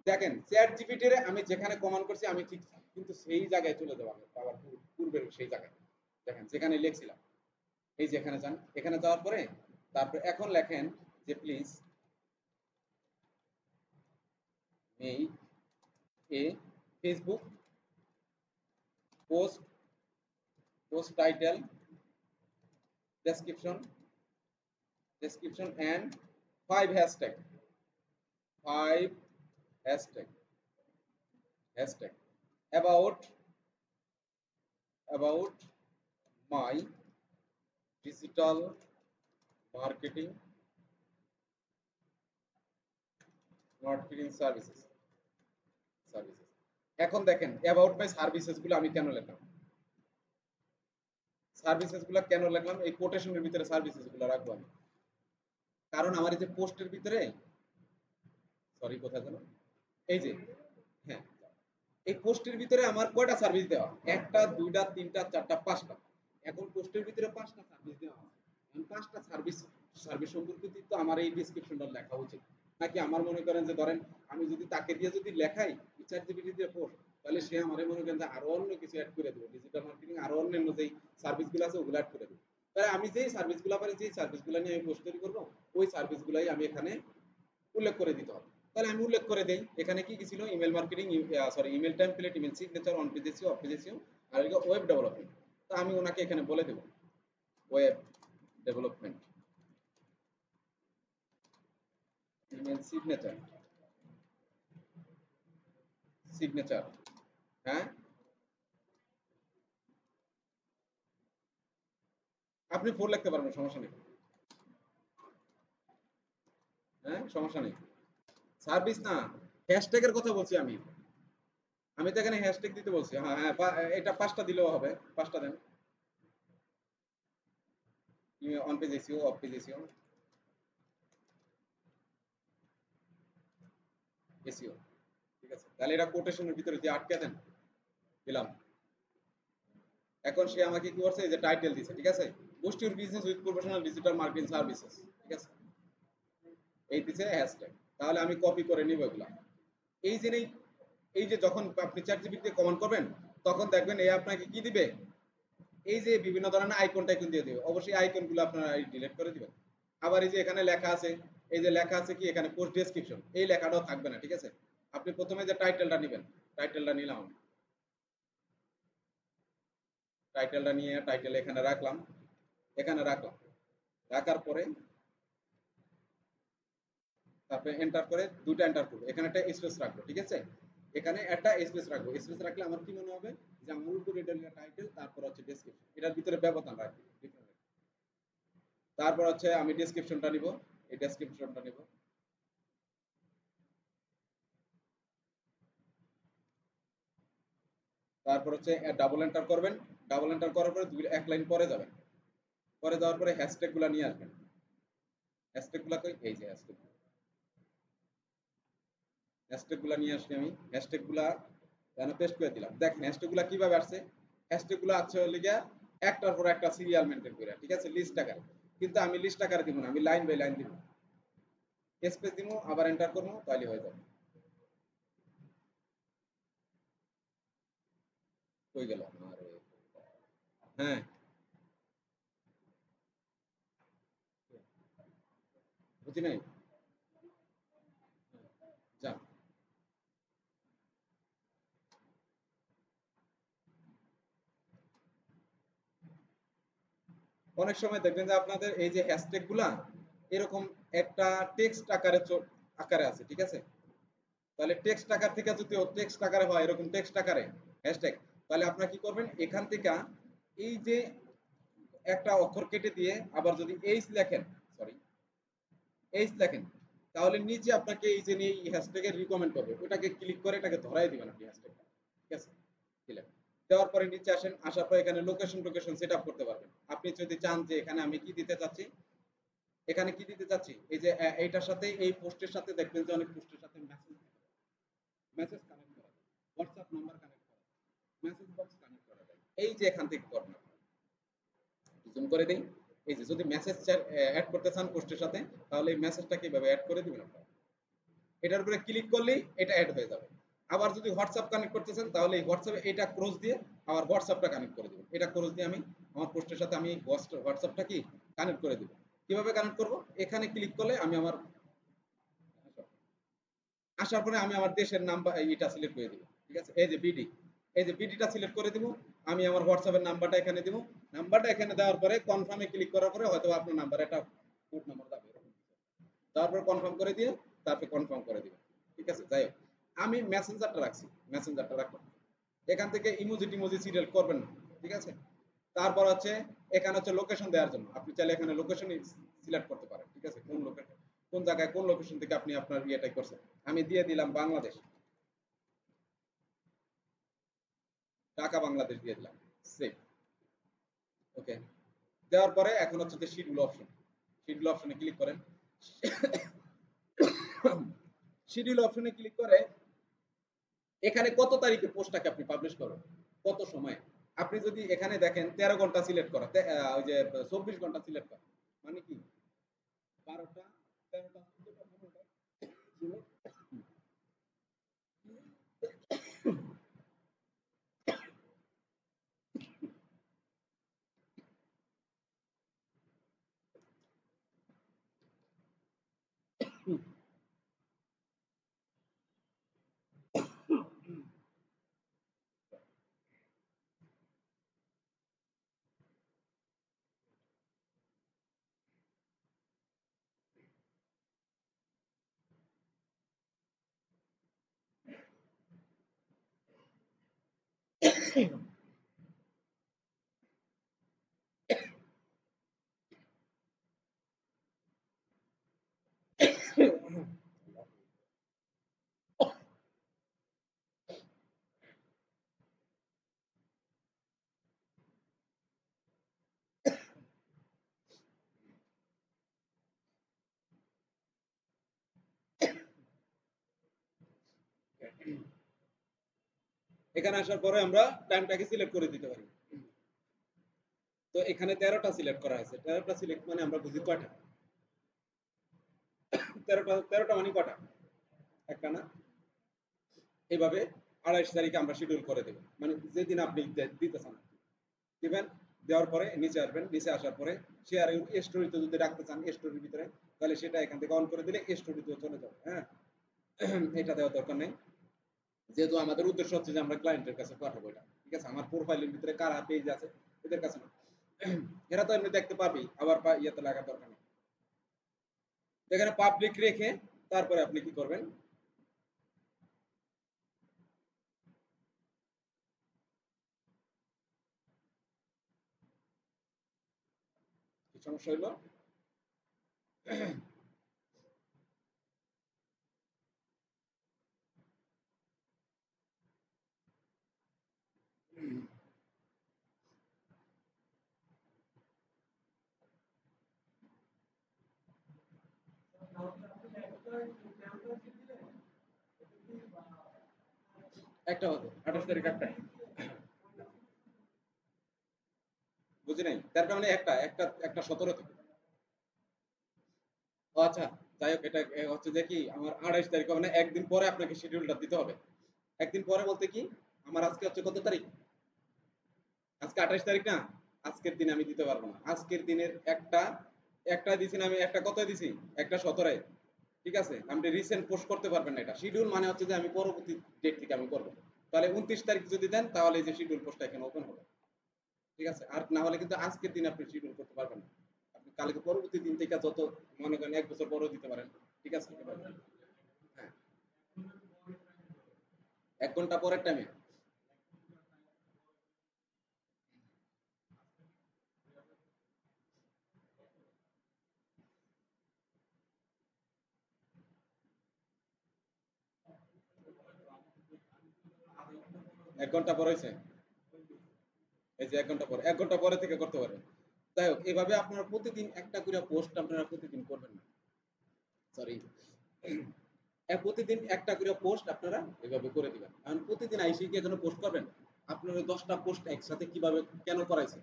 দেখেন চ্যাট জিপিটি রে আমি যেখানে কমান্ড করছি আমি ঠিক কিন্তু সেই জায়গায় চলে যাব, আমি আবার পূর্বের সেই জায়গায়। দেখেন যেখানে লিখছিলাম, এই যে এখানে যান, এখানে যাওয়ার পরে তারপরে এখন লেখেন যে please make a Facebook post, post title, description and 5 hashtag, 5 hashtag, hashtag about, about my digital marketing, marketing services, services. এখন দেখেন অ্যাবাউট মাই সার্ভিসেস গুলো আমি কেন লিখলাম, সার্ভিসেস গুলো কেন লিখলাম, এই কোটেশনের ভিতরে সার্ভিসেস গুলো রাখবো আমি, কারণ আমার এই যে পোস্টের ভিতরে, সরি কোথায় যেন, এই যে, হ্যাঁ, এই পোস্টের ভিতরে আমার কয়টা সার্ভিস দেওয়া? একটা, দুইটা, তিনটা, চারটা, 5টা। এখন পোস্টের ভিতরে 5টা সার্ভিস দেওয়া আছে। এখন 5টা সার্ভিস, সার্ভিস সম্পর্কিত তো আমার এই ডেসক্রিপশনটা লেখা উচিত। নাকি আমার মনে করেন যে ধরেন আমি যদি তাকে দিয়ে যদি লেখাই চ্যাট জিপিটি দিয়ে পোস্ট, তাহলে সে আমারে মনে করেন যে আরো অন্য কিছু অ্যাড করে দেবে, ডিজিটাল মার্কেটিং আরো অন্যান্য যেই সার্ভিসগুলো আছে ওগুলো অ্যাড করে দেবে। তাহলে আমি যেই সার্ভিসগুলো পারি, যেই সার্ভিসগুলো নিয়ে আমি পোস্ট তৈরি করবো, ওই সার্ভিসগুলাই আমি এখানে উল্লেখ করে দিতে হবে। তাহলে আমি উল্লেখ করে দেই এখানে কি কি ছিল, email marketing, sorry email template, email signature, on page SEO, off page SEO, আর ওয়েব ডেভেলপমেন্ট। তো আমি ওনাকে এখানে বলে দেব web development, email signature, signature, হ্যাঁ, আপনি 4 লিখতে পারবেন, সমস্যা নেই। হ্যাঁ, সমস্যা নেই। সার্ভিস না, হ্যাশট্যাগের কথা বলছি আমি। আমি তো এখানে হ্যাশট্যাগ দিতে বলছি। হ্যাঁ, হ্যাঁ, এটা 5টা দিলেও হবে, 5টা দেন। On page SEO, off page SEO, SEO. ঠিক আছে, তাহলে এটা কোটেশনের ভিতরে দিয়ে আটকে দেন, দিলাম। এখন সে আমাকে কি করছে, এই যে টাইটেল দিছে, ঠিক আছে, boost your business with professional digital marketing services, ঠিক আছে, এই দিছে হ্যাশট্যাগ। তাহলে আমি কপি করে নিব এগুলা। এই যে নেই, এই যে যখন আপনি চ্যাট জিপিটি তে কমেন্ট করবেন তখন দেখবেন এই আপনাকে কি দিবে, এই যে বিভিন্ন ধরনের আইকন টাইকন দিয়ে দিবে, অবশ্যই আইকন গুলো আপনারা ডিলিট করে দিবেন। আবার এই যে এখানে লেখা আছে, এই যে লেখা আছে কি এখানে পোস্ট ডেসক্রিপশন, এই লেখাটাও থাকবে না, ঠিক আছে। আপনি প্রথমে যে টাইটেলটা নেবেন, টাইটেলটা নিলাম আমি, টাইটেলটা নিয়ে টাইটেল এখানে রাখলাম, এখানে রাখলাম, রাখার পরে তারপরে এন্টার করে দুটো এন্টার করবো, এখানে একটা স্পেস রাখবো, ঠিক আছে, এখানে একটা স্পেস রাখবো। স্পেস রাখলে আমার কি মনে হবে যে আমার উপরে এটা টাইটেল, তারপর হচ্ছে ডেসক্রিপশন, এটার ভিতরে ব্যবধান রাখবো, তারপর হচ্ছে আমি ডেসক্রিপশনটা নিব, এই ডেসক্রিপশনটা নিব। তারপর হচ্ছে ডাবল এন্টার করবেন, ডাবল এন্টার করার পরে এক লাইন পরে যাবেন, পরে যাওয়ার পরে হ্যাশট্যাগুলো নিয়ে আসবেন। হ্যাশট্যাগুলো কই, এই যে হ্যাশট্যাগ, হ্যাশট্যাগুলো নিয়ে আসছি আমি। হ্যাশট্যাগুলো এখানে পেস্ট করে দিলাম। দেখেন হ্যাশট্যাগুলো কিভাবে আসছে। হ্যাশট্যাগুলো আছে হলো গিয়া একটার পর একটা সিরিয়াল মেনটেন করে, ঠিক আছে, লিস্ট আকারে। কিন্তু আমি লিস্ট আকারে দিব না, আমি লাইন বাই লাইন দিব। স্পেস দিব, আবার এন্টার করবো, তাহলে হয়ে যাবে। হয়ে গেল। আরে হ্যাঁ, বুঝি নাই। যা, অনেক সময় দেখবেন যে আপনাদের এই যে হ্যাশট্যাগ গুলা এরকম একটা টেক্সট আকারে আকারে আছে, ঠিক আছে। তাহলে টেক্সট আকার থেকে যদি টেক্সট আকারে হয়, এরকম টেক্সট আকারে হ্যাশট্যাগ, তাহলে আপনারা কি করবেন, এখান থেকে এই যে একটা অক্ষর কেটে দিয়ে আবার যদি এইচ লেখেন, সরি এইচ লেখেন, তাহলে নিচে আপনাকে এই যে এই হ্যাশট্যাগের রিকমেন্ড করবে, ওটাকে ক্লিক করে এটাকে ধরাই দিবেন আপনি হ্যাশট্যাগটা, ঠিক আছে। দিলেন, দেওয়ার পরে নিচে আসেন, আসার পরে এখানে লোকেশন টোকেশন সেট আপ করতে পারবেন। আপনি যদি চান যে এখানে আমি কি দিতে চাচ্ছি, এখানে কি দিতে চাচ্ছি, এই যে এইটার সাথে এই পোস্টের সাথে দেখবেন যে অনেক পোস্টের সাথে মেসেজ, মেসেজ কানেক্ট করা যায়, হোয়াটসঅ্যাপ নাম্বার কানেক্ট করা যায়, মেসেজ বক্স কানেক্ট করা যায়, এই যে এখান থেকে করবেন। জুম করে দেই, এই যে যদি মেসেজ অ্যাড করতে চান পোস্টের সাথে, তাহলে এই মেসেজটা কিভাবে অ্যাড করে দিবেন আপনারা, এটার উপরে ক্লিক করলেই এটা অ্যাড হয়ে যাবে। আবার যদি হোয়াটসঅ্যাপ কানেক্ট করতে চান, তাহলে এই হোয়াটসঅ্যাপে এটা ক্রস দিয়ে আবার হোয়াটসঅ্যাপটা কানেক্ট করে দিবেন, এটা ক্রস দিয়ে আমি আমার পোস্টের সাথে আমি হোয়াটসঅ্যাপটা কি কানেক্ট করে দিব। কিভাবে কানেক্ট করব, এখানে ক্লিক করলে আমি আমার আসার পরে আমি আমার দেশের নাম্বার এটা সিলেক্ট করে দিব, ঠিক আছে। এই যে বিডি, এই যে বিডিটা সিলেক্ট করে দিব, আমি আমার হোয়াটসঅ্যাপের নাম্বারটা এখানে দিব। নাম্বারটা এখানে দেওয়ার পরে কনফার্মে ক্লিক করার পরে হয়তো আপনার নাম্বার একটা কোড নাম্বার যাবে, তারপর কনফার্ম করে দিয়ে তারপর কনফার্ম করে দিবেন, ঠিক আছে। যাই হোক, আমি মেসেঞ্জারটা রাখছি, মেসেঞ্জারটা রাখলাম। এখান থেকে ইমোজি টিমোজি সিরিয়াল করবেন না, ঠিক আছে। তারপর হচ্ছে এখানে হচ্ছে লোকেশন দেওয়ার জন্য আপনি চাইলে এখানে লোকেশন সিলেক্ট করতে পারেন, ঠিক আছে। কোন লোকেশন, কোন জায়গায় কোন লোকেশন থেকে আপনি আপনার ইয়েটাই করছেন। আমি দিয়ে দিলাম বাংলাদেশ, ঢাকা বাংলাদেশ দিয়ে দিলাম, সেভ। ওকে, দেওয়ার পরে এখন হচ্ছে যে শিডিউল অপশন, শিডিউল অপশনে ক্লিক করেন। শিডিউল অপশনে ক্লিক করে এখানে কত তারিখে পোস্টটাকে আপনি পাবলিশ করবেন, কত সময়ে। আপনি যদি এখানে দেখেন 13 ঘন্টা সিলেক্ট করা, ওই যে 24 ঘন্টা সিলেক্ট করা, মানে কি 12টা 13টা 14টা 15টা এখানে আসার পরে আমরা টাইমটাকে সিলেক্ট করে দিতে পারি। তো এখানে 13টা সিলেক্ট করা আছে, 13টা সিলেক্ট মানে আমরা বুঝি কয়টা, 13টা মানে কয়টা, একটা না। এইভাবে 28 তারিখে আমরা শিডিউল করে দেব, মানে যেদিন আপনি দিতে চান দিবেন। দেওয়ার পরে নিচে আসবেন, নিচে আসার পরে শেয়ার স্টোরিতে যদি রাখতে চান স্টোরির ভিতরে, তাহলে সেটা এখান থেকে অন করে দিলে স্টোরিতেও চলে যাবে। হ্যাঁ, এটা দেওয়ার দরকার নেই, যেহেতু আমাদের উদ্দেশ্য হচ্ছে যে আমরা ক্লায়েন্টের কাছে পাঠাবো এটা, ঠিক আছে। আমার প্রোফাইলের ভিতরে কারা পেজ আছে এদের কাছে না, এরা তো এমনি দেখতে পাবেই, আবার ইয়েতে লাগার দরকার নেই। এখানে পাবলিক রেখে তারপরে আপনি কি করবেন, কি সমস্যা হইলো, একটা হতো 28 তারিখ একটা, বুঝি নাই তার মানে একটা একটা একটা 17 থেকে। ও আচ্ছা, যাই হোক, এটা হচ্ছে যে কি আমার 28 তারিখ মানে একদিন পরে আপনাকে শিডিউলটা দিতে হবে। একদিন পরে বলতে কি, আমার আজকে হচ্ছে কত তারিখ, আজকে 28 তারিখ না, আজকের দিনে আমি দিতে পারবো না। আজকের দিনের একটা একটা দিছি না আমি, একটা কত দিছি, একটা 17। ঠিক আছে, আপনি রিসেন্ট পোস্ট করতে পারবেন না। এটা শিডিউল মানে হচ্ছে যে আমি পরবর্তী ডেট থেকে আমি করবো। তাহলে 29 তারিখ যদি দেন তাহলে এই যে শিডিউল পোস্টটা এখানে ওপেন হবে। ঠিক আছে, আর না হলে কিন্তু আজকের দিন আপনি শিডিউল করতে পারবেন না। আপনি কালকে পরবর্তী দিন থেকে যত মনে করেন 1 বছর পরেও দিতে পারেন। ঠিক আছে, হ্যাঁ, 1 ঘন্টা পরের টাইমে। 1 ঘন্টা পর হয়েছে, এই যে 1 ঘন্টা পরে, 1 ঘন্টা পরে থেকে করতে পারবেন। যাই হোক, এভাবে আপনারা প্রতিদিন একটা করে পোস্ট আপনারা প্রতিদিন করবেন না, সরি, প্রতিদিন একটা করে পোস্ট আপনারা এভাবে করে দিবেন। কারণ প্রতিদিন আইসি কি এখানে পোস্ট করবেন, আপনারা 10টা পোস্ট একসাথে কিভাবে কেন করাইছে,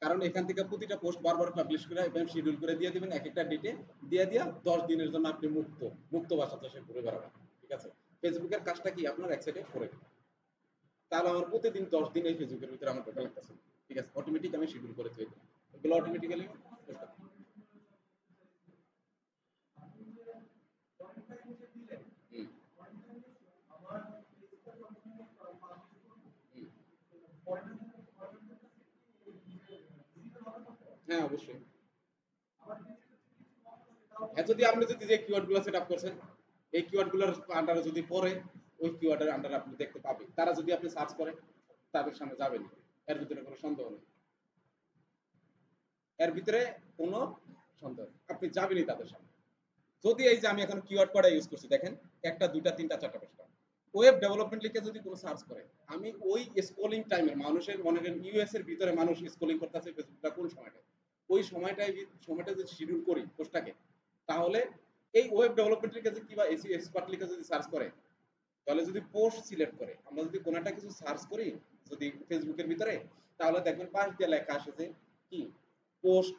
কারণ এখান থেকে প্রতিটা পোস্ট বারবার পাবলিশ করে এবং শিডিউল করে দিয়ে দিবেন এক একটা ডেটে, দিয়ে দিয়া 10 দিনের জন্য আপনি মুক্ত মুক্ত বাসাতে সে ঘুরে বেড়াবেন। ঠিক আছে, ফেসবুকের কাজটা কি আপনার এক সাইডে করে দিবেন। তাহলে আমার প্রতিদিন 10 দিন এই ফেসবুকের ভিতরে আমার টোটাল লাগতেছে। ঠিক আছে, অটোমেটিক আমি শিডিউল করে দিয়ে দিলাম, এগুলো অটোমেটিক্যালি। হুম, হুম, হ্যাঁ অবশ্যই। হ্যাঁ, যদি আপনি যদি যে কিওয়ার্ড গুলো সেট আপ করছেন, এই কিওয়ার্ড গুলোর আন্ডারে যদি পড়ে, ওই কিওয়ার্ডের আন্ডারে আপনি দেখতে পাবেন। তারা যদি আপনি সার্চ করেন তাদের সামনে যাবেন, এর ভিতরে কোনো সন্দেহ নেই, এর ভিতরে কোনো সন্দেহ নেই, আপনি যাবেনই তাদের সামনে। যদি এই যে আমি এখন কিওয়ার্ড কোডটা ইউজ করছি দেখেন, একটা দুইটা তিনটা চারটা পাঁচটা, ওয়েব ডেভেলপমেন্ট লিখে যদি কোনো সার্চ করে, আমি ওই স্ক্রলিং টাইমের মানুষের মনে করেন ইউএস এর ভিতরে মানুষ স্ক্রলিং করতেছে ফেসবুকটা কোন সময়টায়, ওই সময়টা যদি শিডিউল করি পোস্টটাকে, তাহলে এই ওয়েব ডেভেলপমেন্ট লিখে যদি কিংবা এসি এক্সপার্ট লিখে যদি সার্চ করে, তাহলে যদি পোস্ট সিলেক্ট করে, আমরা যদি কোনো একটা কিছু সার্চ করি যদি ফেসবুকের ভিতরে, তাহলে দেখবেন পাশ দিয়ে লেখা আসে যে কি পোস্ট,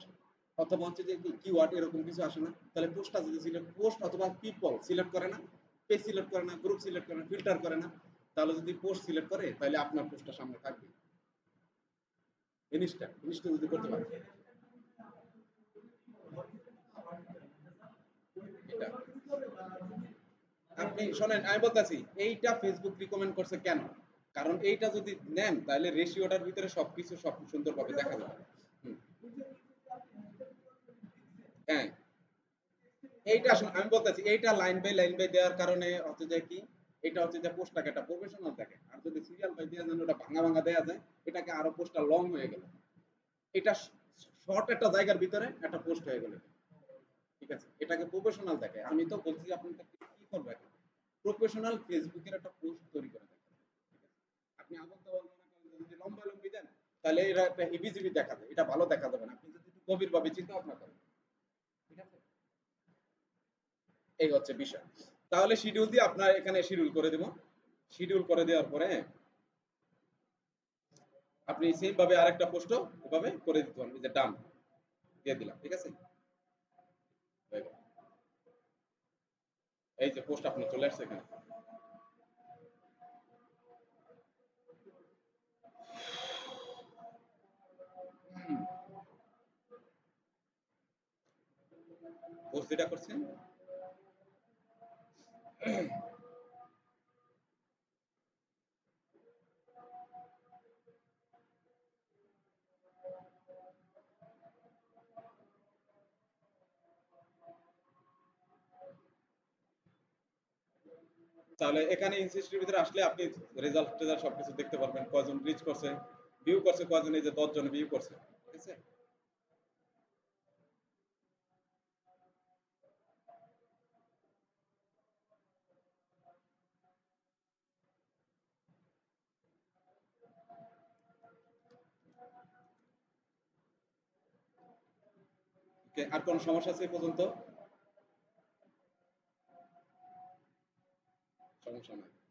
অথবা হচ্ছে যে কি কিওয়ার্ড এরকম কিছু আসে না। তাহলে পোস্টটা যদি সিলেক্ট, পোস্ট অথবা পিপল সিলেক্ট করে না, পেজ সিলেক্ট করে না, গ্রুপ সিলেক্ট করে না, ফিল্টার করে না, তাহলে যদি পোস্ট সিলেক্ট করে তাহলে আপনার পোস্টটা সামনে থাকবে। জিনিসটা যদি করতে পারে এটা, আপনি শোনেন আমি বলতেছি, এইটা ফেসবুক রিকমেন্ড করছে কেন, কারণ এইটা যদি নেন তাহলে রেশিওটার ভিতরে সবকিছু সব সুন্দরভাবে দেখা যাবে। হুম, হ্যাঁ, এইটা আমি বলতেছি এইটা লাইন বাই দেওয়ার কারণে হচ্ছে যে কি, এটা হচ্ছে যে পোস্টটাকে একটা প্রফেশনাল থাকে, আর যদি সিরিয়াল বাই দেওয়া যায় ওটা ভাঙা ভাঙা দেওয়া যায়, এটাকে আরো পোস্টটা লং হয়ে গেল, এটা শর্ট একটা জায়গার ভিতরে একটা পোস্ট হয়ে গেল। ঠিক আছে, এটাকে প্রফেশনাল দেখে। আমি তো বলছি আপনাকে কি করবে এখন, প্রফেশনাল ফেসবুকের একটা পোস্ট তৈরি করে দেখেন। আপনি আবল তাবল মনে করেন যে যদি লম্বা লম্বি দেন, তাহলে এটা একটা হিবিজিবি দেখা যায়, এটা ভালো দেখা যাবে না। আপনি যদি একটু গভীর ভাবে চিন্তা ভাবনা করেন, ঠিক আছে, এই হচ্ছে বিষয়। তাহলে শিডিউল দিয়ে আপনার এখানে শিডিউল করে দেব, শিডিউল করে দেওয়ার পরে আপনি সেম ভাবে আরেকটা পোস্টও এভাবে করে দিতে পারেন, যে ডান দিয়ে দিলাম। ঠিক আছে, হয়ে গেল। এই যে পোস্ট আপনার চলে আসছে এখানে। পোস্ট যেটা করছেন, তাহলে এখানে ইনসিস্টের ভিতরে আসলে আপনি রেজাল্ট টেজাল্ট সবকিছু দেখতে পারবেন, কয়জন রিচ করছে, ভিউ করছে কয়জন, এই যে 10 জন ভিউ করছে। ঠিক আছে, আর কোন সমস্যা আছে এই পর্যন্ত? সমস্যা নাই।